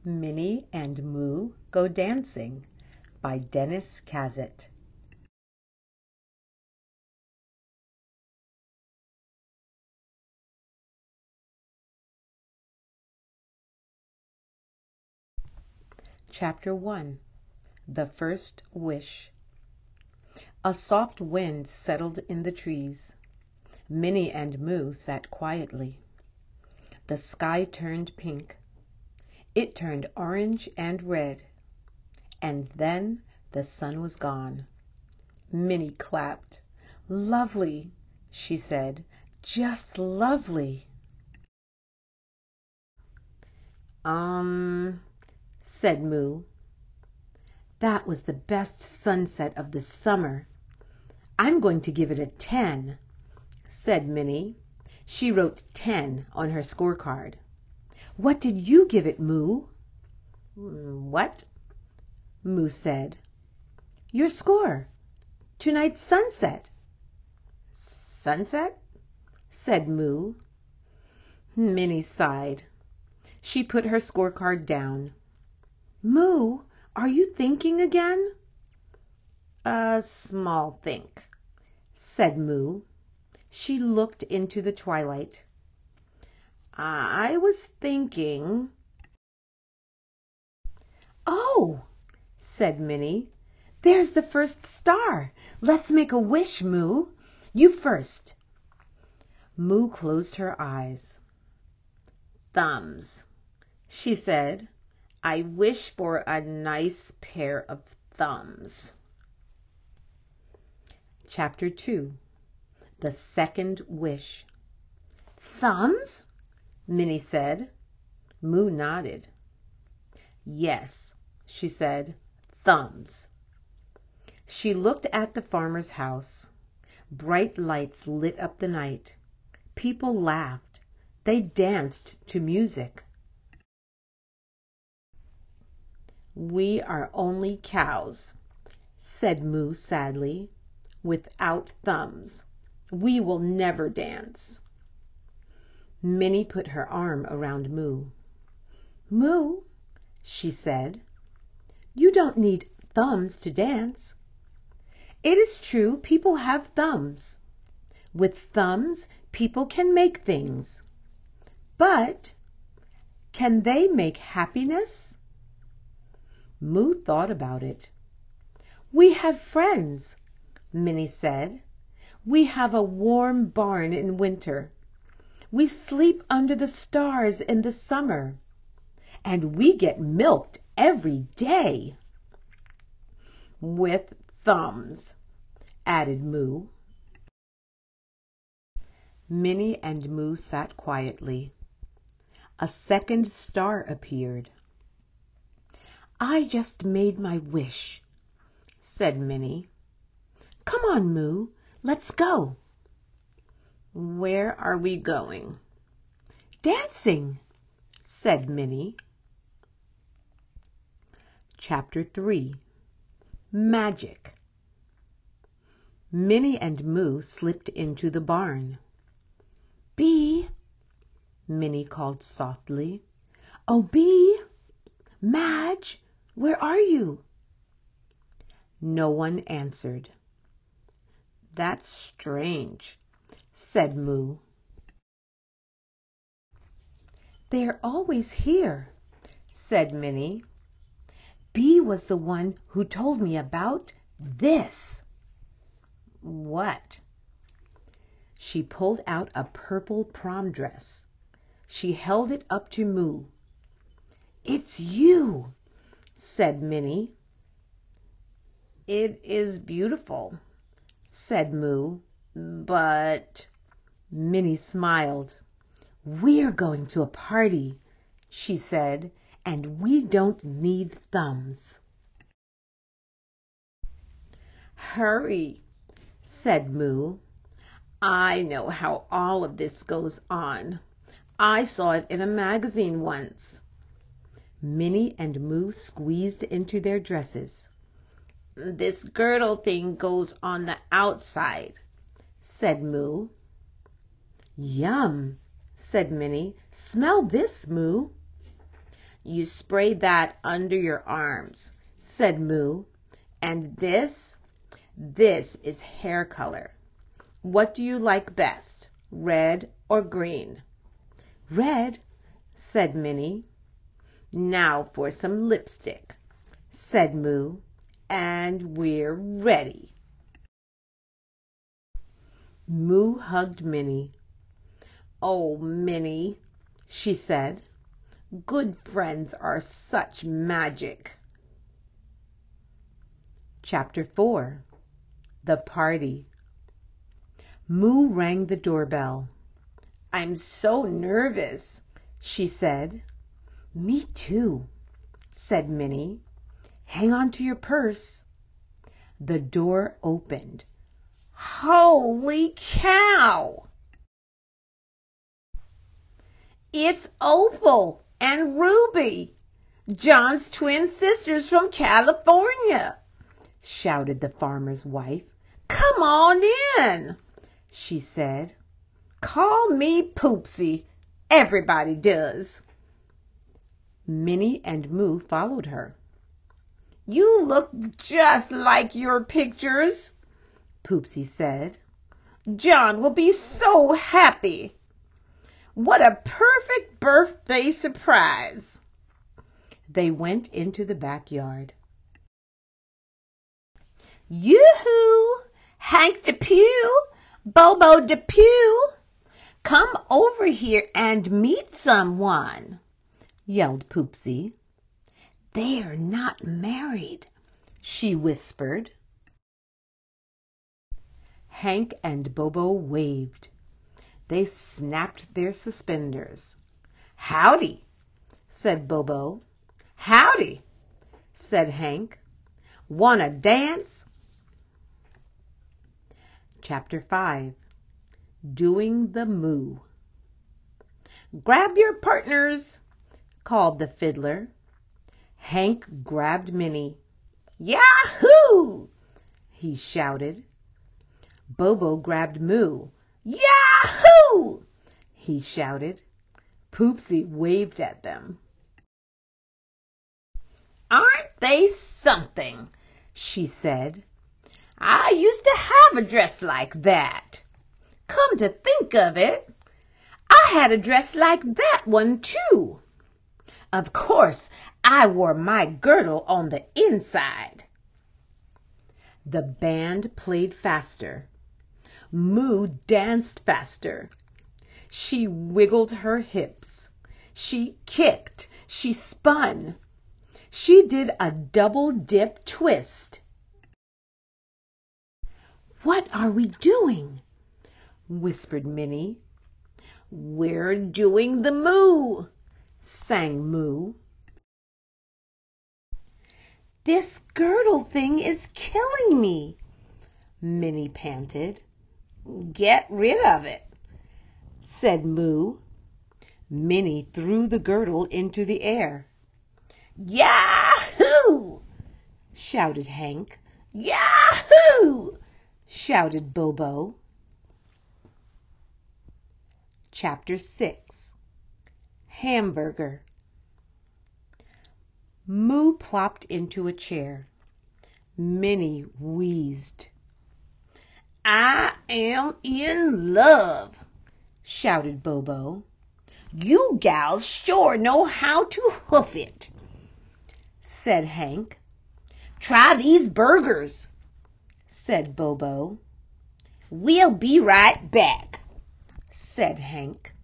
Minnie and Moo Go Dancing by Cazet. Chapter 1. The First Wish. A soft wind settled in the trees. Minnie and Moo sat quietly. The sky turned pink. It turned orange and red. And then the sun was gone. Minnie clapped. "Lovely," she said. "Just lovely." Said Moo. "That was the best sunset of the summer. I'm going to give it a 10, said Minnie. She wrote 10 on her scorecard. "What did you give it, Moo?" "What?" Moo said. "Your score. Tonight's sunset." "Sunset?" said Moo. Minnie sighed. She put her scorecard down. "Moo, are you thinking again?" "A small think," said Moo. She looked into the twilight. "I was thinking—" "Oh," said Minnie, "there's the first star. Let's make a wish, Moo. You first." Moo closed her eyes. "Thumbs," she said. "I wish for a nice pair of thumbs." Chapter 2. The Second Wish. "Thumbs?" Minnie said. Moo nodded. "Yes," she said, "thumbs." She looked at the farmer's house. Bright lights lit up the night. People laughed. They danced to music. "We are only cows," said Moo sadly. "Without thumbs, we will never dance." Minnie put her arm around Moo. "Moo," she said, "you don't need thumbs to dance. It is true people have thumbs. With thumbs, people can make things. But can they make happiness?" Moo thought about it. "We have friends," Minnie said. "We have a warm barn in winter. We sleep under the stars in the summer. And we get milked every day." "With thumbs," added Moo. Minnie and Moo sat quietly. A second star appeared. "I just made my wish," said Minnie. "Come on, Moo, let's go." "Where are we going?" "Dancing," said Minnie. Chapter 3. Magic. Minnie and Moo slipped into the barn. "Bee," Minnie called softly. "Oh, Bee! Madge, where are you?" No one answered. "That's strange," said Moo. "They're always here," said Minnie. "Bee was the one who told me about this." "What?" She pulled out a purple prom dress. She held it up to Moo. "It's you," said Minnie. "It is beautiful," said Moo, "but—" Minnie smiled. "We're going to a party," she said, "and we don't need thumbs." "Hurry," said Moo. "I know how all of this goes on. I saw it in a magazine once." Minnie and Moo squeezed into their dresses. "This girdle thing goes on the outside," said Moo. "Yum," said Minnie. "Smell this, Moo." You spray that under your arms, said Moo. And this is hair color. What do you like best, red or green? Red, said Minnie. Now for some lipstick, said Moo, and we're ready. Moo hugged Minnie. Oh, Minnie, she said, good friends are such magic. Chapter 4. The Party. Moo rang the doorbell. I'm so nervous, she said. Me too, said Minnie. Hang on to your purse. The door opened. Holy cow! It's Opal and Ruby, John's twin sisters from California, shouted the farmer's wife. Come on in, she said. Call me Poopsie. Everybody does. Minnie and Moo followed her. You look just like your pictures, Poopsie said. John will be so happy. What a perfect birthday surprise. They went into the backyard. Yoo-hoo! Hank de Pew! Bobo de Pew! Come over here and meet someone, yelled Poopsie. They're not married, she whispered. Hank and Bobo waved. They snapped their suspenders. Howdy, said Bobo. Howdy, said Hank. Wanna dance? Chapter 5. Doing the Moo. Grab your partners, called the fiddler. Hank grabbed Minnie. Yahoo! He shouted. Bobo grabbed Moo. Yahoo! He shouted. Poopsie waved at them. Aren't they something? She said. I used to have a dress like that. Come to think of it, I had a dress like that one too. Of course, I wore my girdle on the inside. The band played faster. Moo danced faster. She wiggled her hips. She kicked. She spun. She did a double dip twist. What are we doing? Whispered Minnie. We're doing the moo, sang Moo. This girdle thing is killing me, Minnie panted. Get rid of it, said Moo. Minnie threw the girdle into the air. Yahoo! Shouted Hank. Yahoo! Shouted Bobo. Chapter 6. Hamburger. Moo plopped into a chair. Minnie wheezed. I am in love, shouted Bobo. You gals sure know how to hoof it, said Hank. Try these burgers, said Bobo. We'll be right back, said Hank.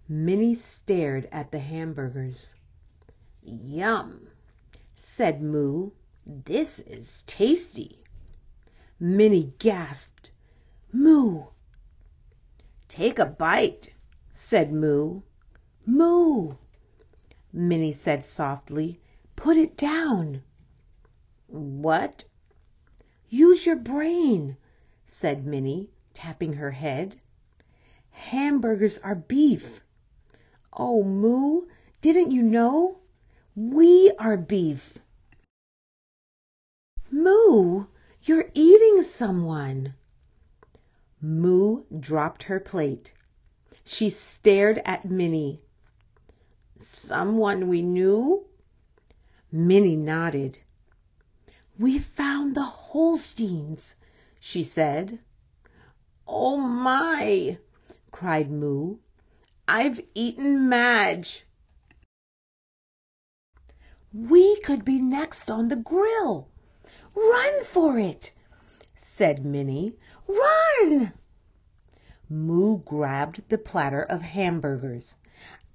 Minnie stared at the hamburgers. Yum, said Moo. This is tasty. Minnie gasped. Moo. Take a bite, said Moo. Moo. Minnie said softly. Put it down. What? Use your brain, said Minnie, tapping her head. Hamburgers are beef. Oh, Moo, didn't you know? We are beef. Moo, you're eating someone. Moo dropped her plate. She stared at Minnie. Someone we knew? Minnie nodded. We found the Holsteins, she said. Oh my, cried Moo. I've eaten Madge. We could be next on the grill. Run for it, said Minnie. Run! Moo grabbed the platter of hamburgers.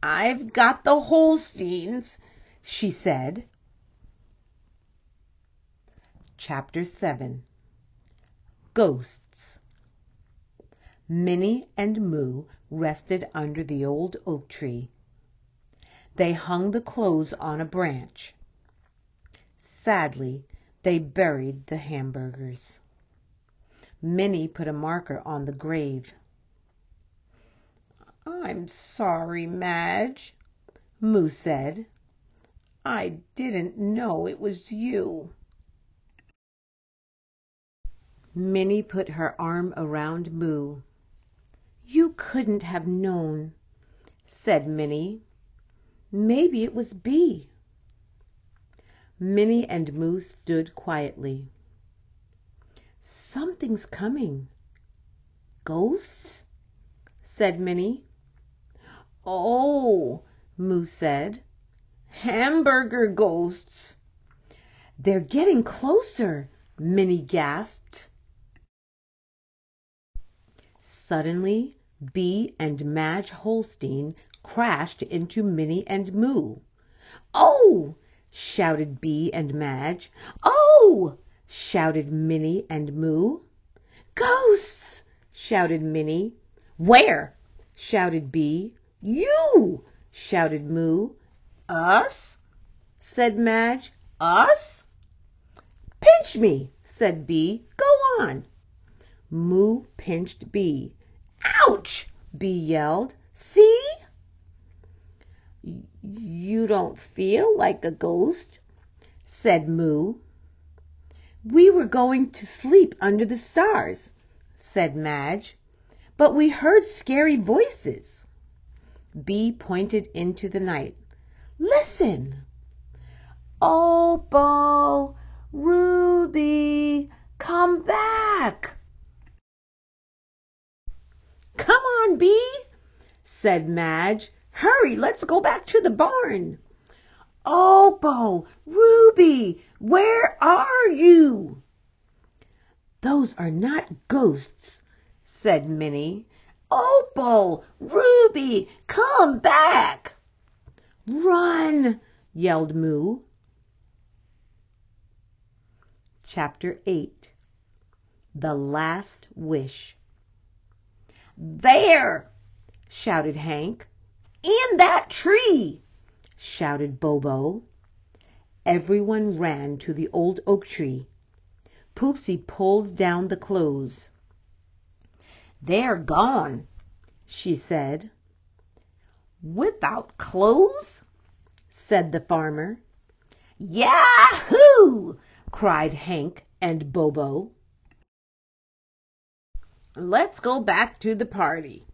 I've got the Holsteins, she said. Chapter 7 Ghosts. Minnie and Moo rested under the old oak tree. They hung the clothes on a branch. Sadly, they buried the hamburgers. Minnie put a marker on the grave. I'm sorry, Madge, Moo said. I didn't know it was you. Minnie put her arm around Moo. You couldn't have known, said Minnie. Maybe it was Bee. Minnie and Moo stood quietly. Something's coming. Ghosts? Said Minnie. Oh, Moo said. Hamburger ghosts. They're getting closer, Minnie gasped. Suddenly, Bee and Madge Holstein crashed into Minnie and Moo. Oh! Shouted Bee and Madge. Oh! Shouted Minnie and Moo. Ghosts! Shouted Minnie. Where? Shouted Bee. You! Shouted Moo. Us? Said Madge. Us? Pinch me, said Bee. Go on. Moo pinched Bee. Ouch! Bee yelled. See? You don't feel like a ghost, said Moo. We were going to sleep under the stars, said Madge, but we heard scary voices. Bee pointed into the night. Listen! Opal, Ruby, come back! Come on, Bee, said Madge. Hurry, let's go back to the barn. Opal, Ruby, where are you? Those are not ghosts, said Minnie. Opal, Ruby, come back. Run, yelled Moo. Chapter 8 The Last Wish. There! Shouted Hank. In that tree! Shouted Bobo. Everyone ran to the old oak tree. Poopsie pulled down the clothes. They're gone, she said. Without clothes? Said the farmer. Yahoo! Cried Hank and Bobo. Let's go back to the party,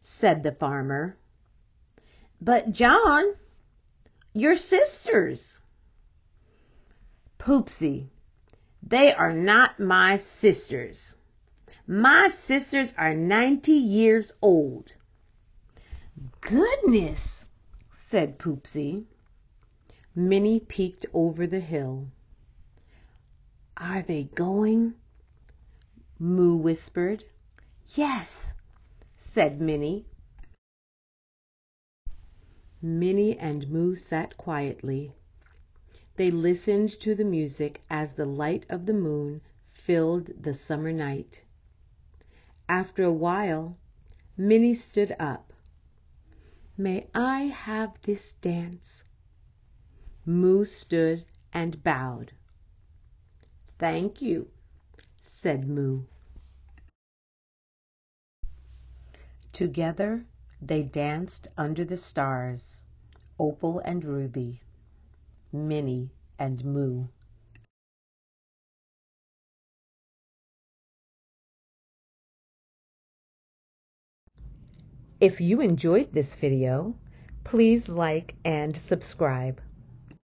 said the farmer. But John, your sisters. Poopsie, they are not my sisters. My sisters are 90 years old. Goodness, said Poopsie. Minnie peeked over the hill. Are they going? Moo whispered. Yes, said Minnie. Minnie and Moo sat quietly. They listened to the music as the light of the moon filled the summer night. After a while, Minnie stood up. May I have this dance? Moo stood and bowed. Thank you, said Moo. Together they danced under the stars, Opal and Ruby, Minnie and Moo. If you enjoyed this video, Please like and subscribe.